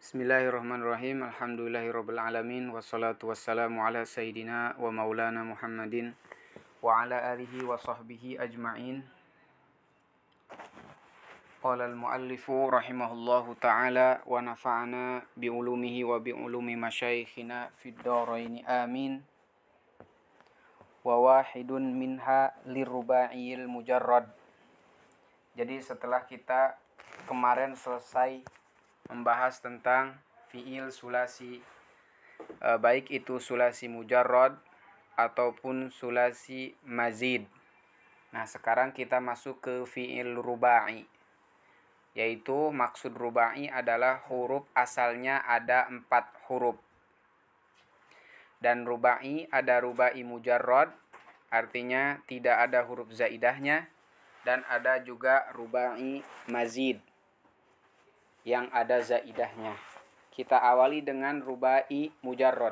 Bismillahirrahmanirrahim. Alhamdulillahirabbil alamin wassalatu wassalamu ala sayyidina wa maulana Muhammadin wa ala alihi wa sahbihi ajma'in. Qala al-muallifu rahimahullahu ta'ala wa nafa'ana bi ulumihi wa bi ulumi masyayikhina fid dharain amin. Wa wahidun minha liruba'il mujarrad. Jadi setelah kita kemarin selesai membahas tentang fi'il sulasi, baik itu sulasi mujarrad ataupun sulasi mazid. Nah, sekarang kita masuk ke fi'il rubai, yaitu maksud rubai adalah huruf asalnya ada 4 huruf. Dan rubai ada rubai mujarrad, artinya tidak ada huruf zaidahnya, dan ada juga rubai mazid yang ada zaidahnya. Kita awali dengan rubai mujarrad.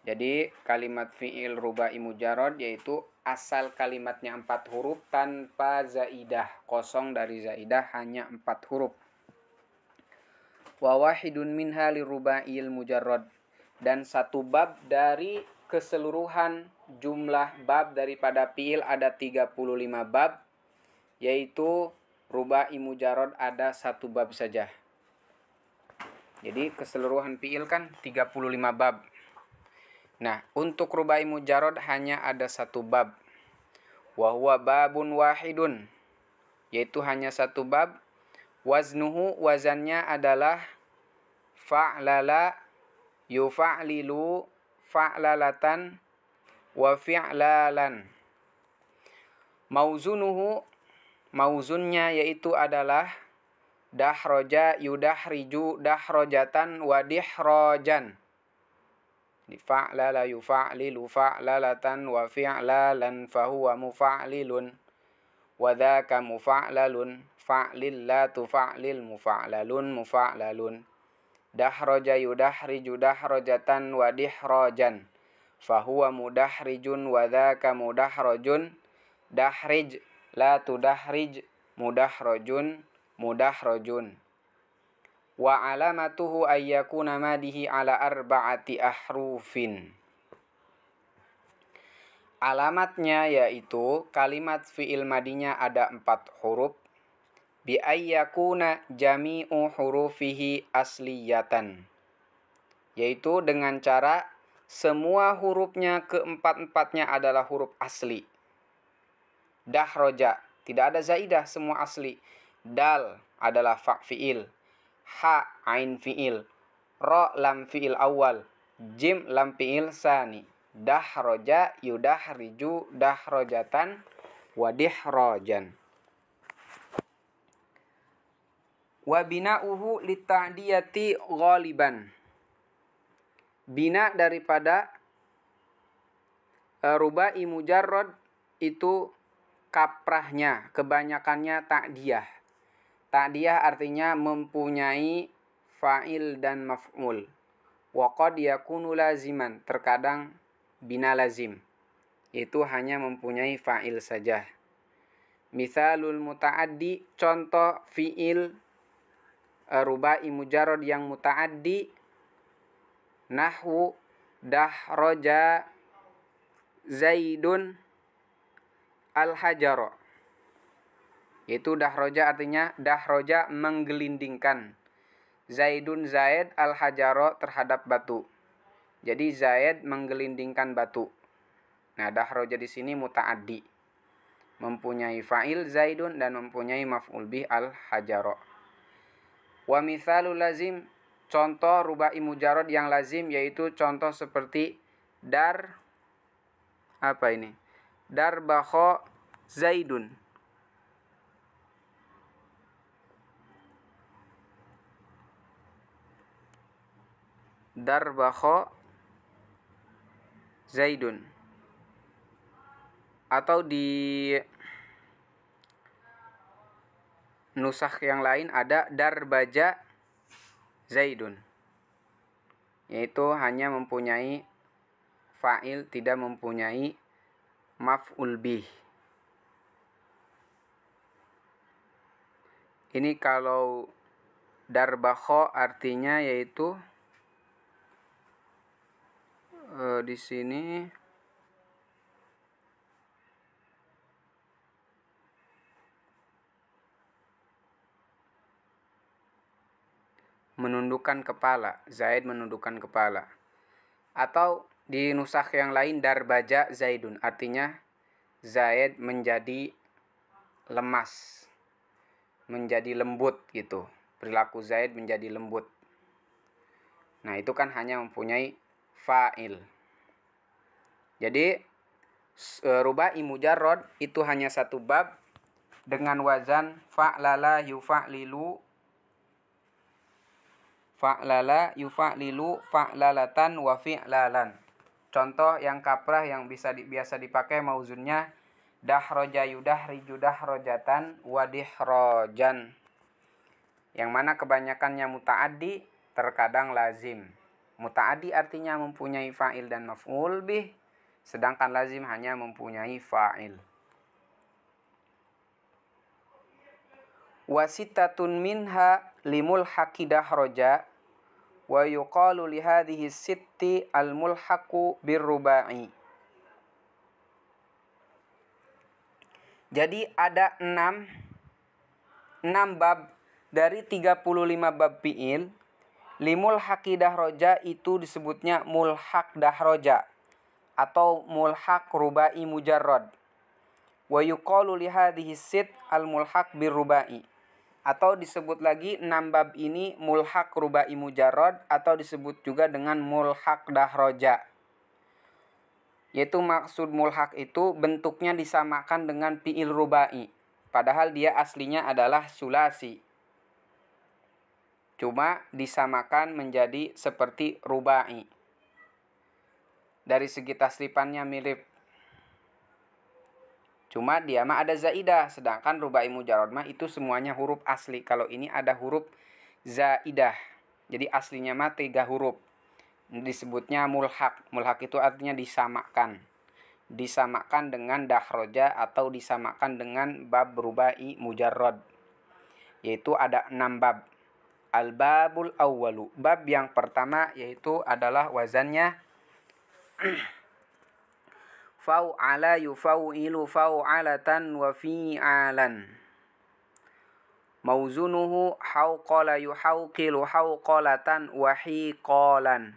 Jadi kalimat fi'il rubai mujarrad yaitu asal kalimatnya 4 huruf tanpa zaidah, kosong dari zaidah, hanya 4 huruf. Wa wahidun minha lirubail mujarrad, dan satu bab dari keseluruhan jumlah bab daripada fi'il ada 35 bab, yaitu rubai mujarrad ada 1 bab saja. Jadi keseluruhan fi'il kan 35 bab. Nah, untuk rubai mujarrad hanya ada 1 bab. Wa huwa babun wahidun, yaitu hanya 1 bab. Waznuhu, wazannya adalah fa'lala yufa'lilu fa'lalatan wa fi'lalan. Mauzunuhu, mauzunnya yaitu adalah dahroja yudahriju dahrojatan wa dihrojan. Fa'lala yufa'lilu fa'lalatan wa fi'lalan fahuwa mufa'lilun wa dhaka mufa'lalun fa'lil la tufa'lil mufa'lalun mufa'lalun. Dahroja yudahriju dahrojatan wa dihrojan fahuwa mudahrijun wa dhaka mudahrojun. Dahrij la tudahrij mudahrojun mudahrojun. Wa alamatuhu ayyakuna madihi ala 4 ahrufin. Alamatnya yaitu kalimat fi'il madinya ada 4 huruf. Bi ayyakuna jami'u hurufihi asliyatan, yaitu dengan cara semua hurufnya keempat-empatnya adalah huruf asli. Dahroja, tidak ada zaidah, semua asli. Dal adalah fa fi'il, ha ain fi'il, ro lam fi'il awal, jim lam fi'il sani. Dahroja yudahriju dahrojatan wa dihrojan. Wa bina'uhu lita'diyati ghaliban. Bina daripada rubai mujarrad itu kaprahnya, kebanyakannya ta'diyah. Ta'diyah artinya mempunyai fa'il dan maf'ul. Wa qad yakunu laziman, terkadang bina lazim, itu hanya mempunyai fa'il saja. Misalul muta'addi, contoh fi'il rubai mujarrad yang muta'addi, nahwu dahroja zaidun al-hajara. Itu dahroja artinya dahroja menggelindingkan. Zaidun Zaid al-hajara terhadap batu. Jadi Zaid menggelindingkan batu. Nah, dahroja di sini muta'addi, mempunyai fa'il Zaidun dan mempunyai maf'ul bih al-hajara. Wa mithalul lazim, contoh rubai mujarrad yang lazim yaitu contoh seperti dar bakho Zaidun. Darbakho Zaidun. Atau di nusakh yang lain ada darbaja Zaidun, yaitu hanya mempunyai fa'il, tidak mempunyai maf'ul bih. Ini kalau Darbakho artinya yaitu di sini menundukkan kepala. Zaid menundukkan kepala. Atau di nusakh yang lain darbaja Zaidun, artinya Zaid menjadi lemas, menjadi lembut gitu. Perilaku Zaid menjadi lembut. Nah, itu kan hanya mempunyai fa'il. Jadi rubai mujarrad itu hanya satu bab dengan wazan fa'lala yufa'lilu, fa'lalatan wa fi'lalan. Contoh yang kaprah yang biasa dipakai mauzunnya dahroja yudahriju dahrojatan wa dihrojan. Yang mana kebanyakannya muta'addi, terkadang lazim. Muta'addi artinya mempunyai fa'il dan maf'ul bih, sedangkan lazim hanya mempunyai fa'il. Wasitatun minha limulhaqi dahroja wa yuqalu li hadhihi sitti al-mulhaqu birrubai. Jadi ada 6 bab dari 35 bab fi'il. Limulhaqi dahroja itu disebutnya mulhaq dahroja atau mulhaq rubai mujarrad. Wa yuqalu li hadhihi sitt al-mulhaq birrubai. Atau disebut lagi 6 bab ini mulhaq rubai mujarrad atau disebut juga dengan mulhaq dahroja. Yaitu maksud mulhaq itu bentuknya disamakan dengan fi'il rubai. Padahal dia aslinya adalah sulasi. Cuma disamakan menjadi seperti rubai. Dari segi tasrifannya mirip. Cuma dia mah ada zaidah, sedangkan rubai mujarrad mah itu semuanya huruf asli. Kalau ini ada huruf zaidah. Jadi aslinya mah 3 huruf. Disebutnya mulhaq. Mulhaq itu artinya disamakan. Disamakan dengan dahroja atau disamakan dengan bab rubai mujarrad. Yaitu ada 6 bab. Al-babul awwalu. Bab yang pertama yaitu adalah wazannya fau'ala yufau'ilu fau'alatan wa fi'alan. Mauzunuhu hauqala yuhauqilu hauqalatan wa hiqalan.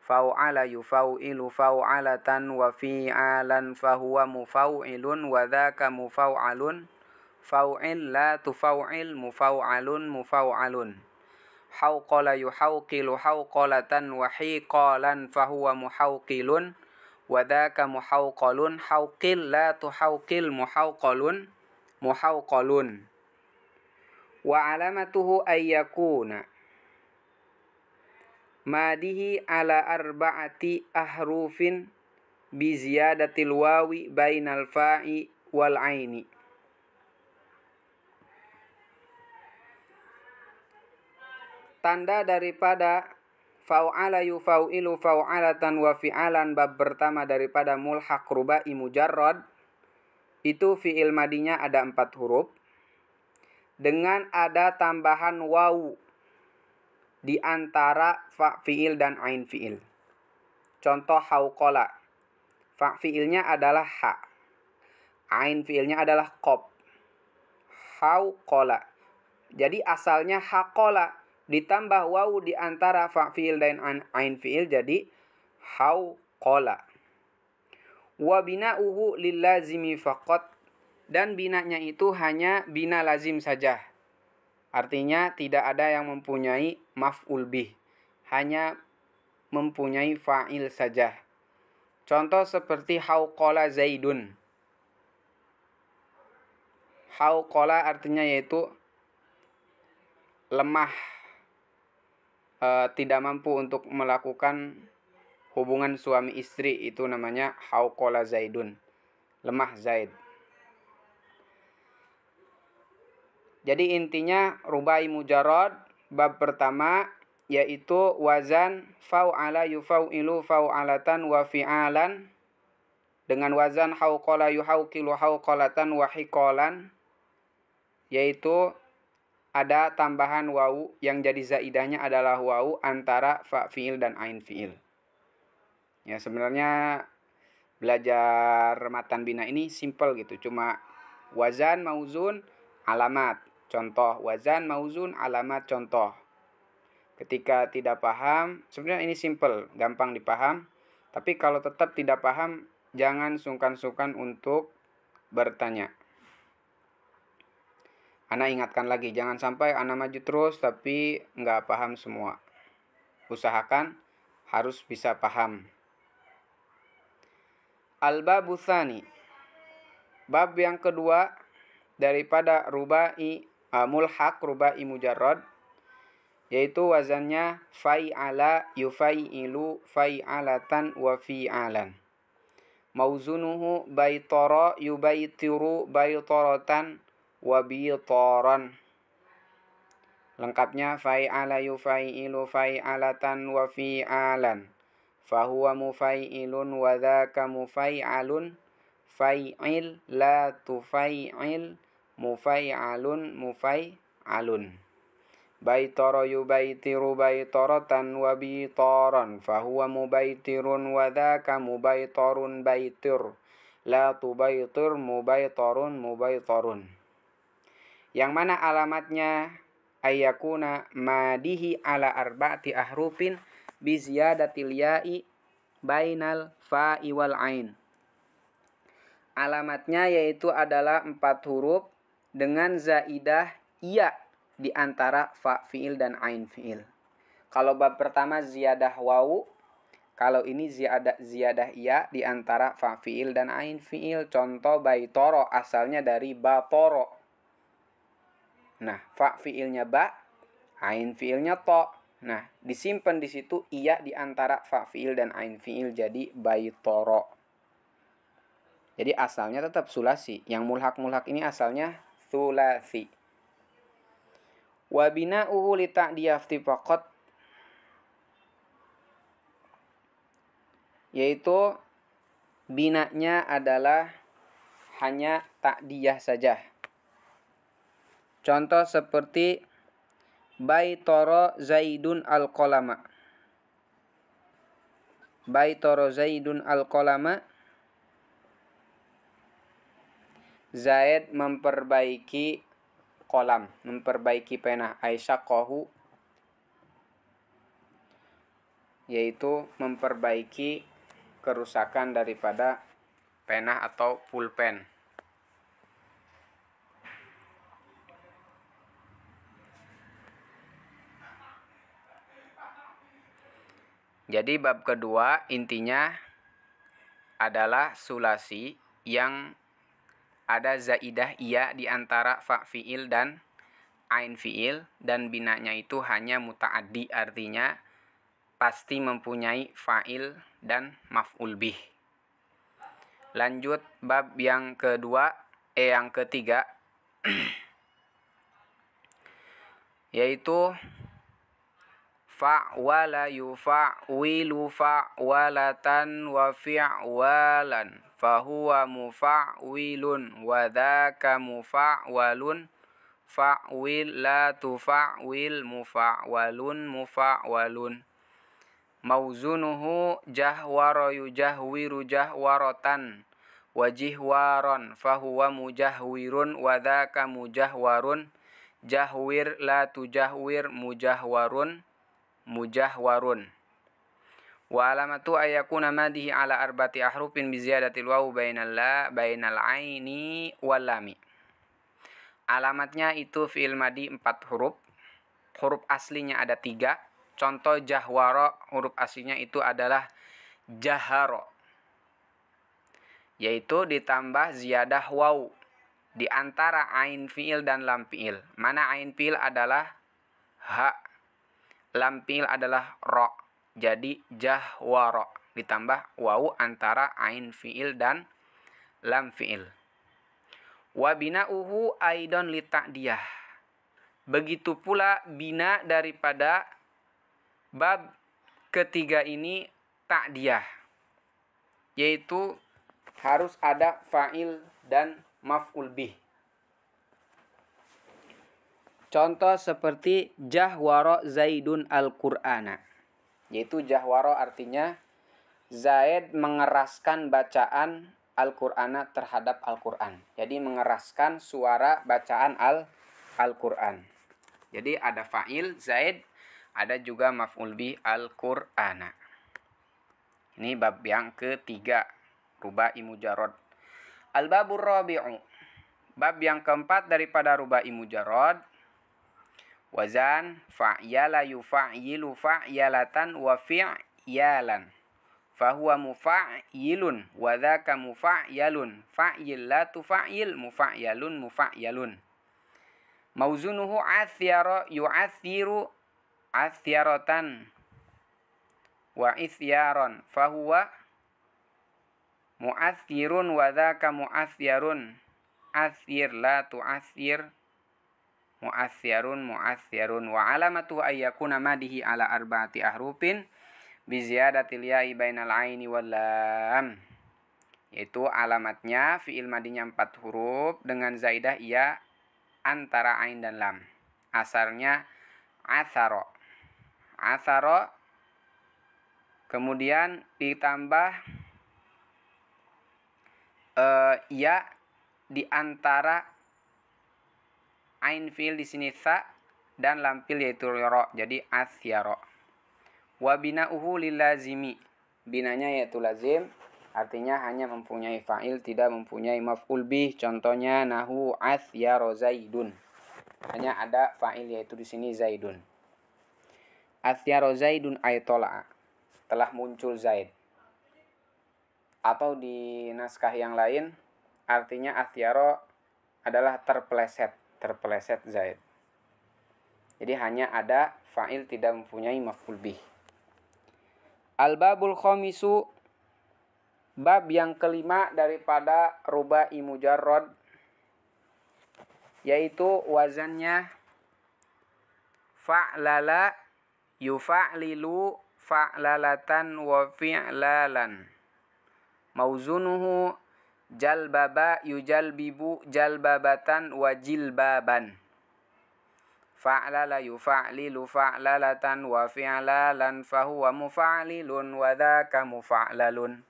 Fau'ala yufau'ilu fau'alatan wa fi'alan fahuwa mufau'ilun wa dhaka mufau'alun. Fau'il la tufau'il mufau'alun mufau'alun. Hauqala yuhauqilu hauqalatan wa hiqalan fahuwa muhauqilun. Wadaka muhauqalun hauqil la tuhauqil muhauqalun muhauqalun. Wa alamatuhu ayyakuna madihi ala arba'ati ahrufin bi ziyadatil wawi bainal fa'i wal aini. Tanda daripada fau'ala yufau'ilu fau'alatan wa fi'alan bab pertama daripada mulhaq rubai mujarrad itu fi'il madinya ada 4 huruf dengan ada tambahan wawu di antara fa fi'il dan ain fi'il. Contoh hauqala. Fa fi'ilnya adalah ha. Ain fi'ilnya adalah qaf. Hauqala. Jadi asalnya haqala ditambah wawu di antara fa fi'il dan ain fi'il jadi hauqala. Wa bina'uhu lil lazimi faqat, dan binanya itu hanya bina lazim saja. Artinya tidak ada yang mempunyai maf'ul bih, hanya mempunyai fa'il saja. Contoh seperti hauqala Zaidun. Hauqala artinya yaitu lemah, tidak mampu untuk melakukan hubungan suami istri, itu namanya hauqala Zaidun, lemah Zaid. Jadi intinya rubai mujarrad bab pertama yaitu wazan fau'ala yufau'ilu fau'alatan wa fi'alan dengan wazan hauqala yuhauqilu hauqalatan wa hiqalan, yaitu ada tambahan wawu yang jadi zaidahnya adalah wawu antara fa fiil dan ain fiil. Ya, sebenarnya belajar matan bina ini simple gitu. Cuma wazan mauzun alamat contoh, wazan mauzun alamat contoh. Ketika tidak paham, sebenarnya ini simple, gampang dipaham. Tapi kalau tetap tidak paham, jangan sungkan-sungkan untuk bertanya. Ana ingatkan lagi, jangan sampai Ana maju terus tapi nggak paham semua. Usahakan harus bisa paham. Al-babu tsani. Bab yang kedua daripada rubai mulhaq rubai mujarrad, yaitu wazannya fai'ala yufai'ilu fai'alatan wa fi'alan. Mauzunuhu baitara yubaitiru baitaratan wa bitaran. Lengkapnya fai'ala yufai'ilu fai'alatan wa fi'alan. Fahuwa mufai'ilun wa dzaka mufai'alun. Fai'il la tufai'il mufai'alun mufai'alun. Baitara yubaitiru baitaratan wa bitaran. Fahuwa mubaitirun wa dzaka mubaitarun baitir. La tubaitir mubaitarun mubaitarun. Yang mana alamatnya ayyakuna madihi ala arba'ati ahrufin bi ziyadatil ya'i bainal fa'i wal ain. Alamatnya yaitu adalah 4 huruf dengan zaidah iya di antara fa fiil dan ain fiil. Kalau bab pertama ziyadah wawu, kalau ini ziyadah iya di antara fa fiil dan ain fiil. Contoh baitoro asalnya dari batoro. Nah, fa fiilnya ba, ain fiilnya to. Nah, disimpan di situ iya di antara fa fiil dan ain fiil jadi baitoro. Jadi asalnya tetap sulasi. Yang mulhak-mulhak ini asalnya sulasi. Wa bina'uhu li ta'diyah faqat, yaitu binanya adalah hanya ta'diyah saja. Contoh seperti baitara zaidun al-qalama. Baitara zaidun al-qalama. Zaid memperbaiki kolam, memperbaiki pena. Aisyaqahu, yaitu memperbaiki kerusakan daripada pena atau pulpen. Jadi bab kedua intinya adalah sulasi yang ada zaidah iya di antara fa fiil dan ain fiil, dan binanya itu hanya muta'addi, artinya pasti mempunyai fa'il dan maf'ul bih. Lanjut bab yang ketiga yaitu fa'wala yufa'wilu fa'walatan wa fi'walan. Fahuwa mufa'wilun wa dzaka mufa'walun. Fa'wil la tufa'wil mufa'walun mufa'walun. Mauzunuhu jahwara yujahwiru jahwaratan wa jihwaran. Fahuwa mujahwirun wa dzaka mujahwarun. Jahwir la tujahwir mujahwarun mujahwarun. Wa alamatu ayyakuna madihi ala arba'ati ahrufin bi ziyadatil wawu bainal aini wal lami. Alamatnya itu fi'il madi 4 huruf. Huruf aslinya ada 3. Contoh jahwara, huruf aslinya itu adalah jaharo, yaitu ditambah ziyadah wawu di antara ain fi'il dan lam fi'il. Mana ain fi'il adalah ha, lam fi'il adalah ro. Jadi jahwara ditambah wawu antara ain fi'il dan lam fi'il. Wa bina'uhu aidon li ta'diyah. Begitu pula bina daripada bab ketiga ini ta'diyah, yaitu harus ada fa'il dan maf'ul bih. Contoh seperti jahwaro Zaidun al-Qur'ana. Yaitu jahwaro artinya Zaid mengeraskan bacaan Al-Qur'ana terhadap Al-Qur'an. Jadi mengeraskan suara bacaan Al-Qur'an. Jadi ada fa'il Zaid, ada juga maf'ul bih Al-Qur'ana. Ini bab yang ketiga, rubai mujarrad. Al-babur rabi'u. Bab yang keempat daripada rubai mujarrad. Wazan fa'yala yufa'yilu fa'yalatan wa fi'yalan. Fahuwa mufa'yilun wa dhaka mufa'yalun. Fa'yil la tufa'yil mufa'yalun mufa'yalun. Mauzunuhu athyara yu'athiru athyaratan wa ithyaron. Fahuwa mu'athirun wa dhaka mu'athirun. Athir la tu'athir mu'athirun mu'athirun. Wa alamatu ayyakuna madihi ala arba'ati ahrufin biziyadatil ya'i bainal aini wal lam. Yaitu alamatnya fi'il madinya 4 huruf dengan zaidah ya antara ain dan lam. Asarnya atharo. Atharo kemudian ditambah ya di antara ain fi'il di sini tha dan lam fi'il yaitu ro. Jadi athyaro. Wa bina'uhu lil lazimi. Binanya yaitu lazim, artinya hanya mempunyai fa'il, tidak mempunyai maf'ul bih. Contohnya nahu athyaro Zaidun. Hanya ada fa'il yaitu di sini Zaidun. Athyaro Zaidun ay tola'a. Telah muncul Zaid. Atau di naskah yang lain artinya athyaro adalah terpeleset Zaid. Jadi hanya ada fa'il, tidak mempunyai maf'ul bih. Al-babul khamisu, bab yang kelima daripada rubai mujarrad, yaitu wazannya fa'lala yufa'lilu fa'lalatan wa fi'lalan. Mauzunuhu jalbaba yujalbibu jalbabatan wa jilbaban. Fa'lala yufa'lilu fa'lalatan wa fi'lalan fahuwa mufa'lilun wa dhaka mufa'lalun.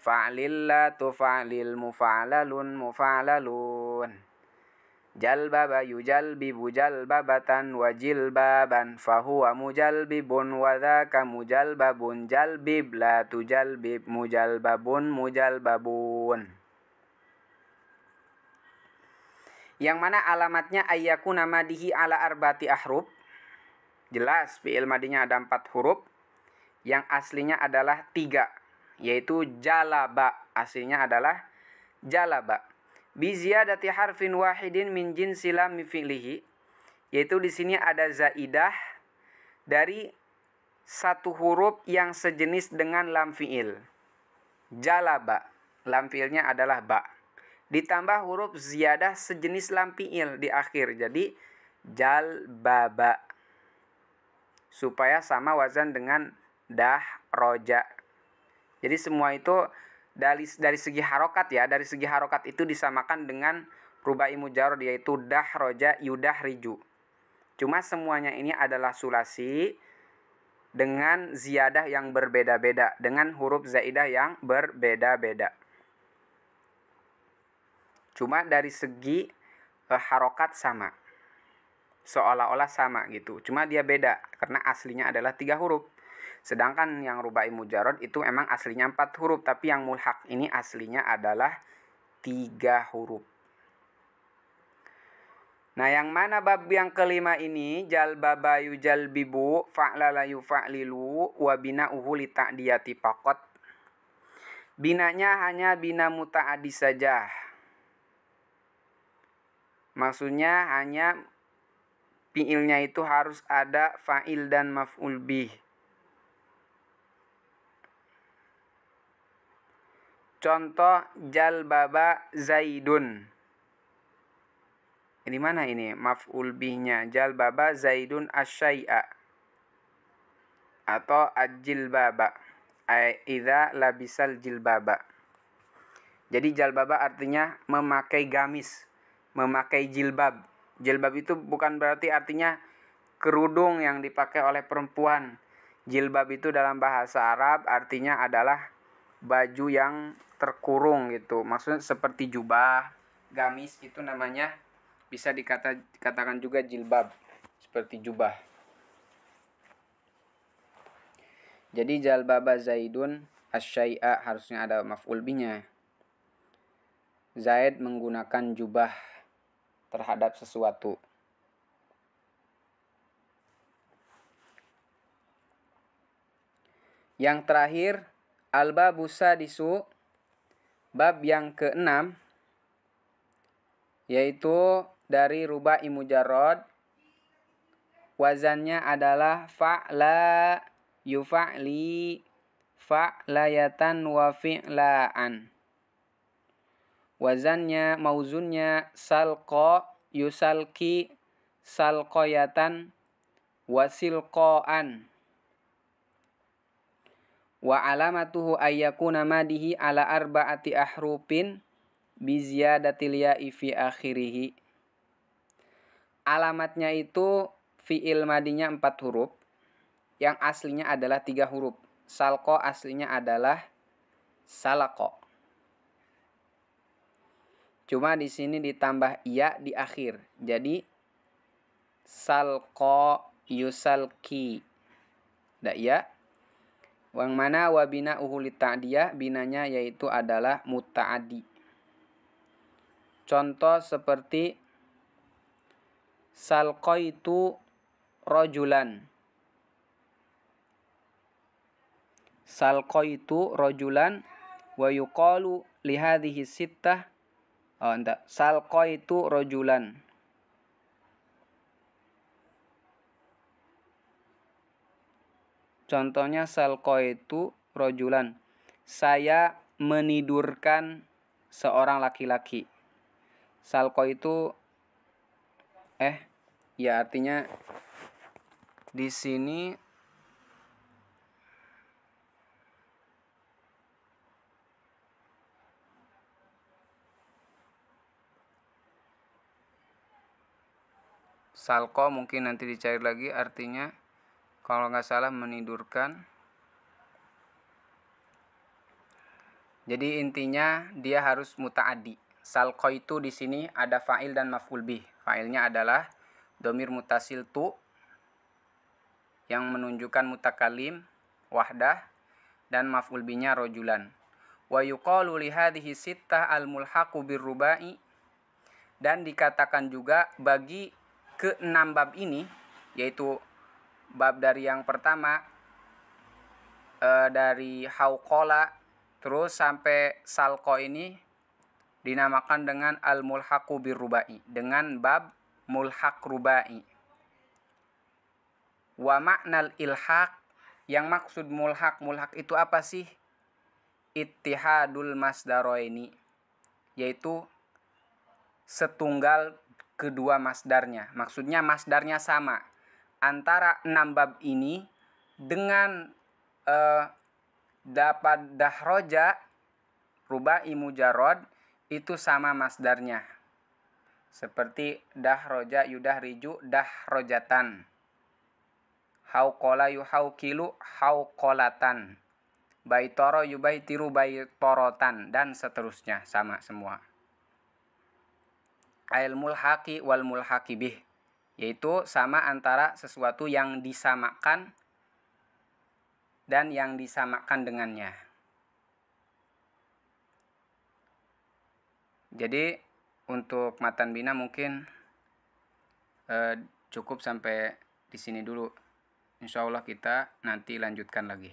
Fa'lil la tufa'lil mufa'lalun mufa'lalun. Jalbaba yujalbibu jalbabatan wa jilbaban fahuwa mujalbibun wa dhaka mujalbabun. Jalbib la tujalbib mujalbabun mujalbabun. Yang mana alamatnya ayyakuna madihi ala arba'ati ahruf. Jelas fi'il madinya ada 4 huruf. Yang aslinya adalah 3, yaitu jalaba. Aslinya adalah jalaba. Bi ziyadati harfin wahidin min jinsi lam fi'lihi. Yaitu di sini ada zaidah dari 1 huruf yang sejenis dengan lam fi'il. Jalaba. Lam fi'ilnya adalah ba. Ditambah huruf ziyadah sejenis lam fi'il di akhir. Jadi jalbaba. Supaya sama wazan dengan dah roja. Jadi semua itu dari segi harokat ya. Dari segi harokat itu disamakan dengan rubai mujarrad, yaitu dah roja yudah riju. Cuma semuanya ini adalah sulasi dengan ziyadah yang berbeda-beda. Dengan huruf zaidah yang berbeda-beda. Cuma dari segi harokat sama. Seolah-olah sama gitu. Cuma dia beda. Karena aslinya adalah 3 huruf. Sedangkan yang rubai mujarrad itu emang aslinya 4 huruf. Tapi yang mulhaq ini aslinya adalah 3 huruf. Nah yang mana bab yang kelima ini. Jalbaba yujalbibu fa'lala yufa'lilu wa bina'uhu li ta'diyati faqat. Binanya hanya bina muta'addi saja. Maksudnya hanya fi'ilnya itu harus ada fa'il dan maf'ul bih. Contoh jalbaba Zaidun. Ini mana ini maf'ul bihnya? Jalbaba Zaidun asyai'a. Atau ajilbaba. Idza labisal jilbaba. Jadi jalbaba artinya memakai gamis. Memakai jilbab. Jilbab itu bukan berarti artinya kerudung yang dipakai oleh perempuan. Jilbab itu dalam bahasa Arab artinya adalah baju yang terkurung gitu. Maksudnya seperti jubah, gamis itu namanya bisa dikatakan juga jilbab, seperti jubah. Jadi jalbaba Zaidun asyai'a harusnya ada maf'ul binya. Zaid menggunakan jubah terhadap sesuatu. Yang terakhir, al-babu sadisu, bab yang ke-6, yaitu dari rubai mujarrad. Wazannya adalah fa'la, yufa'li, fa'layatan wa fi'la'an. Wazannya, mauzunnya salqa, yusalki, salqayatan, wasilqaan. Wa alamatuhu ayyakuna madihi ala arba'ati ahrufin biziyadatil ya'i fi akhirih. Alamatnya itu fi'il madinya 4 huruf, yang aslinya adalah 3 huruf. Salqa aslinya adalah salaqo. Cuma di sini ditambah ya di akhir. Jadi salqa yusalki. Da ya. Yang mana wa bina'uhu lita'diyah, binanya yaitu adalah muta'adi. Contoh seperti salqaitu rajulan. Salqaitu rajulan wa yuqalu li hadhihi sittah. Salqaitu rajulan. Contohnya salqaitu rajulan. Saya menidurkan seorang laki-laki. Salqaitu ya artinya di sini salko mungkin nanti dicari lagi artinya, kalau nggak salah menidurkan. Jadi intinya dia harus muta'addi. Salko itu di sini ada fa'il dan maf'ul bih. Fa'ilnya adalah domir mutasil tu yang menunjukkan mutakalim wahdah, dan maf'ul bihnya rojulan. Wa yuqalu li hadhihi sittah al-mulhaqu birrubai, dan dikatakan juga bagi ke-6 bab ini, yaitu bab dari yang pertama dari hauqala terus sampai salqo ini dinamakan dengan al-mulhaqu birrubai, dengan bab mulhaq rubai. Wa ma'nal ilhaq, yang maksud mulhaq itu apa sih? Ittihadul masdaroini, yaitu setunggal kedua masdarnya. Maksudnya masdarnya sama antara 6 bab ini dengan dapat dahroja rubai mujarrad, itu sama masdarnya. Seperti dahroja yudahriju dahrojatan, hauqala yuhauqilu hauqolatan, baitoro yubaitiru baitorotan, dan seterusnya, sama semua. Ail mulhaqi wal mulhaqi bih, yaitu sama antara sesuatu yang disamakan dan yang disamakan dengannya. Jadi untuk matan bina mungkin cukup sampai di sini dulu. Insya Allah kita nanti lanjutkan lagi.